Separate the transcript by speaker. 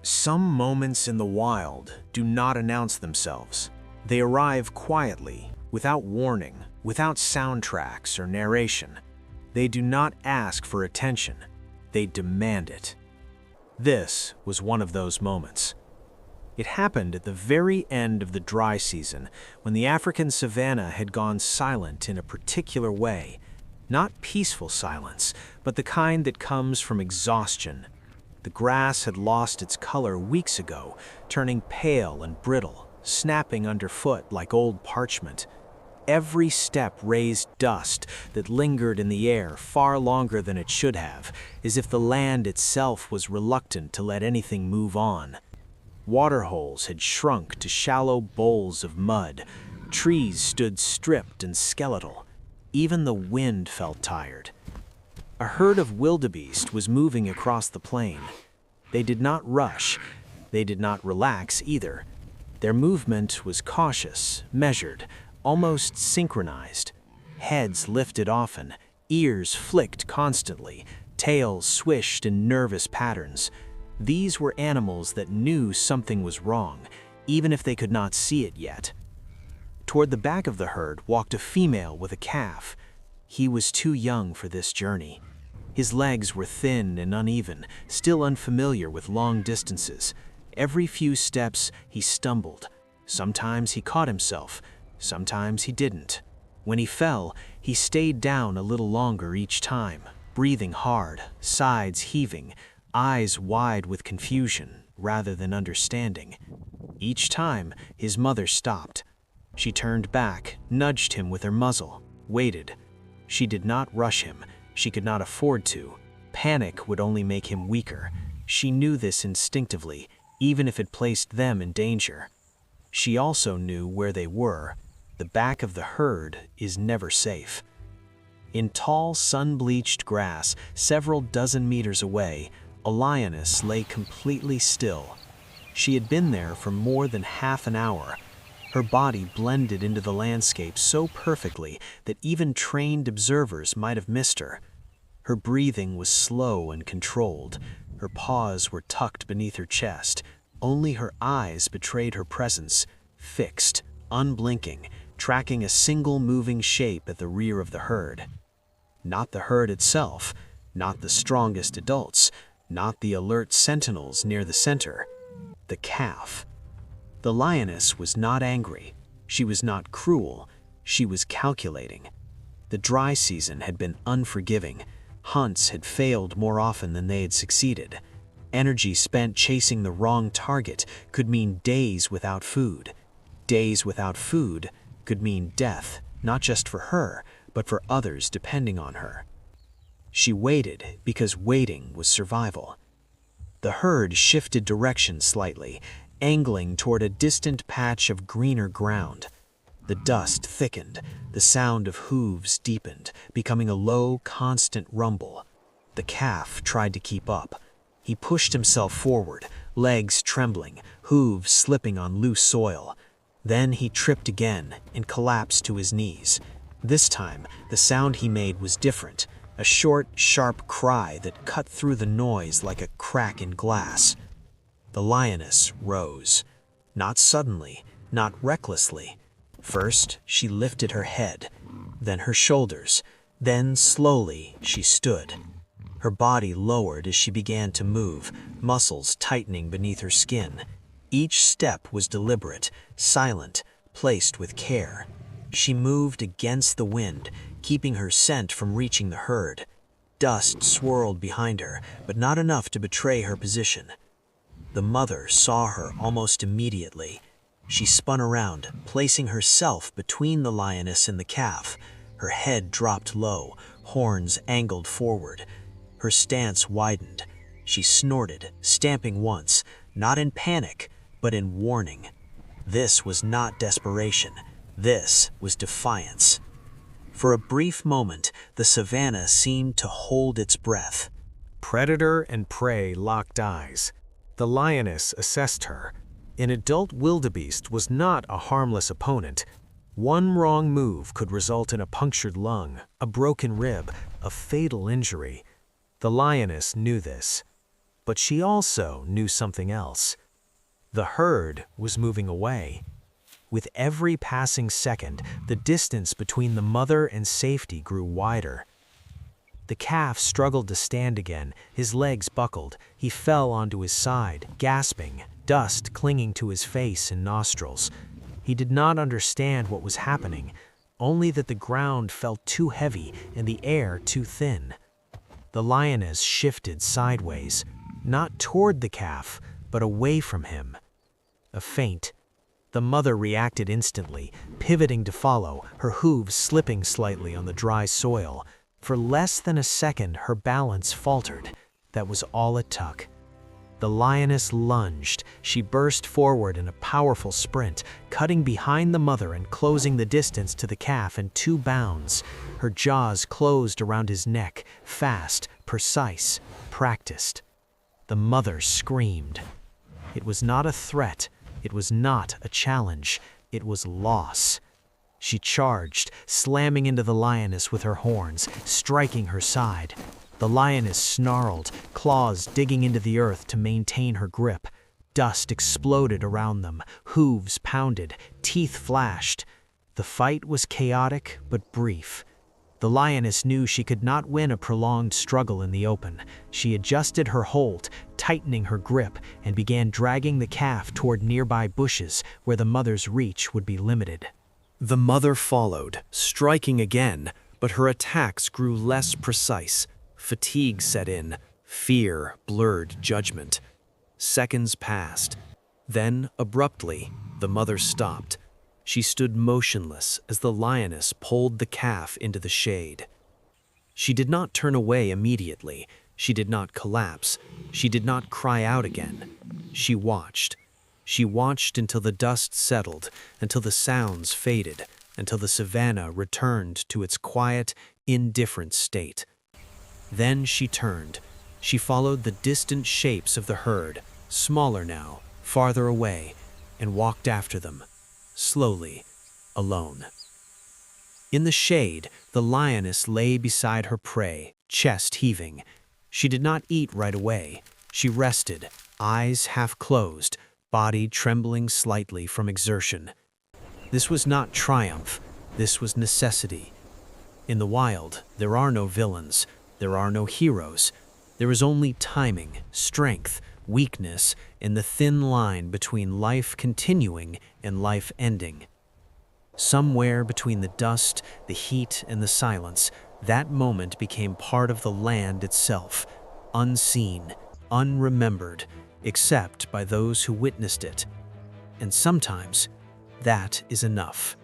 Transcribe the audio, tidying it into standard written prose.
Speaker 1: Some moments in the wild do not announce themselves. They arrive quietly, without warning, without soundtracks or narration. They do not ask for attention. They demand it. This was one of those moments. It happened at the very end of the dry season, when the African savanna had gone silent in a particular way. Not peaceful silence, but the kind that comes from exhaustion. The grass had lost its color weeks ago, turning pale and brittle, snapping underfoot like old parchment. Every step raised dust that lingered in the air far longer than it should have, as if the land itself was reluctant to let anything move on. Waterholes had shrunk to shallow bowls of mud. Trees stood stripped and skeletal. Even the wind felt tired. A herd of wildebeest was moving across the plain. They did not rush. They did not relax either. Their movement was cautious, measured, almost synchronized. Heads lifted often, ears flicked constantly, tails swished in nervous patterns. These were animals that knew something was wrong, even if they could not see it yet. Toward the back of the herd walked a female with a calf. He was too young for this journey. His legs were thin and uneven, still unfamiliar with long distances. Every few steps he stumbled. Sometimes he caught himself, sometimes he didn't. When he fell, he stayed down a little longer each time, breathing hard, sides heaving, eyes wide with confusion rather than understanding. Each time, his mother stopped. She turned back, nudged him with her muzzle, waited. She did not rush him. She could not afford to. Panic would only make him weaker. She knew this instinctively, even if it placed them in danger. She also knew where they were. The back of the herd is never safe. In tall, sun-bleached grass, several dozen meters away, a lioness lay completely still. She had been there for more than half an hour. Her body blended into the landscape so perfectly that even trained observers might have missed her. Her breathing was slow and controlled. Her paws were tucked beneath her chest. Only her eyes betrayed her presence, fixed, unblinking, tracking a single moving shape at the rear of the herd. Not the herd itself, not the strongest adults, not the alert sentinels near the center. The calf. The lioness was not angry. She was not cruel. She was calculating. The dry season had been unforgiving. Hunts had failed more often than they had succeeded. Energy spent chasing the wrong target could mean days without food. Days without food could mean death, not just for her, but for others depending on her. She waited because waiting was survival. The herd shifted direction slightly, angling toward a distant patch of greener ground. The dust thickened, the sound of hooves deepened, becoming a low, constant rumble. The calf tried to keep up. He pushed himself forward, legs trembling, hooves slipping on loose soil. Then he tripped again and collapsed to his knees. This time, the sound he made was different, a short, sharp cry that cut through the noise like a crack in glass. The lioness rose. Not suddenly, not recklessly. First, she lifted her head, then her shoulders, then slowly she stood. Her body lowered as she began to move, muscles tightening beneath her skin. Each step was deliberate, silent, placed with care. She moved against the wind, keeping her scent from reaching the herd. Dust swirled behind her, but not enough to betray her position. The mother saw her almost immediately. She spun around, placing herself between the lioness and the calf. Her head dropped low, horns angled forward. Her stance widened. She snorted, stamping once, not in panic, but in warning. This was not desperation. This was defiance. For a brief moment, the savanna seemed to hold its breath.
Speaker 2: Predator and prey locked eyes. The lioness assessed her. An adult wildebeest was not a harmless opponent. One wrong move could result in a punctured lung, a broken rib, a fatal injury. The lioness knew this. But she also knew something else. The herd was moving away. With every passing second, the distance between the mother and safety grew wider. The calf struggled to stand again, his legs buckled. He fell onto his side, gasping, dust clinging to his face and nostrils. He did not understand what was happening, only that the ground felt too heavy and the air too thin. The lioness shifted sideways, not toward the calf, but away from him. A feint. The mother reacted instantly, pivoting to follow, her hooves slipping slightly on the dry soil. For less than a second, her balance faltered. That was all it took. The lioness lunged. She burst forward in a powerful sprint, cutting behind the mother and closing the distance to the calf in 2 bounds. Her jaws closed around his neck, fast, precise, practiced. The mother screamed. It was not a threat. It was not a challenge. It was loss. She charged, slamming into the lioness with her horns, striking her side. The lioness snarled, claws digging into the earth to maintain her grip. Dust exploded around them, hooves pounded, teeth flashed. The fight was chaotic but brief. The lioness knew she could not win a prolonged struggle in the open. She adjusted her hold, tightening her grip, and began dragging the calf toward nearby bushes where the mother's reach would be limited.
Speaker 1: The mother followed, striking again, but her attacks grew less precise. Fatigue set in. Fear blurred judgment. Seconds passed. Then, abruptly, the mother stopped. She stood motionless as the lioness pulled the calf into the shade. She did not turn away immediately. She did not collapse. She did not cry out again. She watched. She watched until the dust settled, until the sounds faded, until the savanna returned to its quiet, indifferent state. Then she turned. She followed the distant shapes of the herd, smaller now, farther away, and walked after them, slowly, alone. In the shade, the lioness lay beside her prey, chest heaving. She did not eat right away. She rested, eyes half closed, body trembling slightly from exertion. This was not triumph. This was necessity. In the wild, there are no villains. There are no heroes. There is only timing, strength, weakness, and the thin line between life continuing and life ending. Somewhere between the dust, the heat, and the silence, that moment became part of the land itself, unseen, unremembered, except by those who witnessed it. And sometimes, that is enough.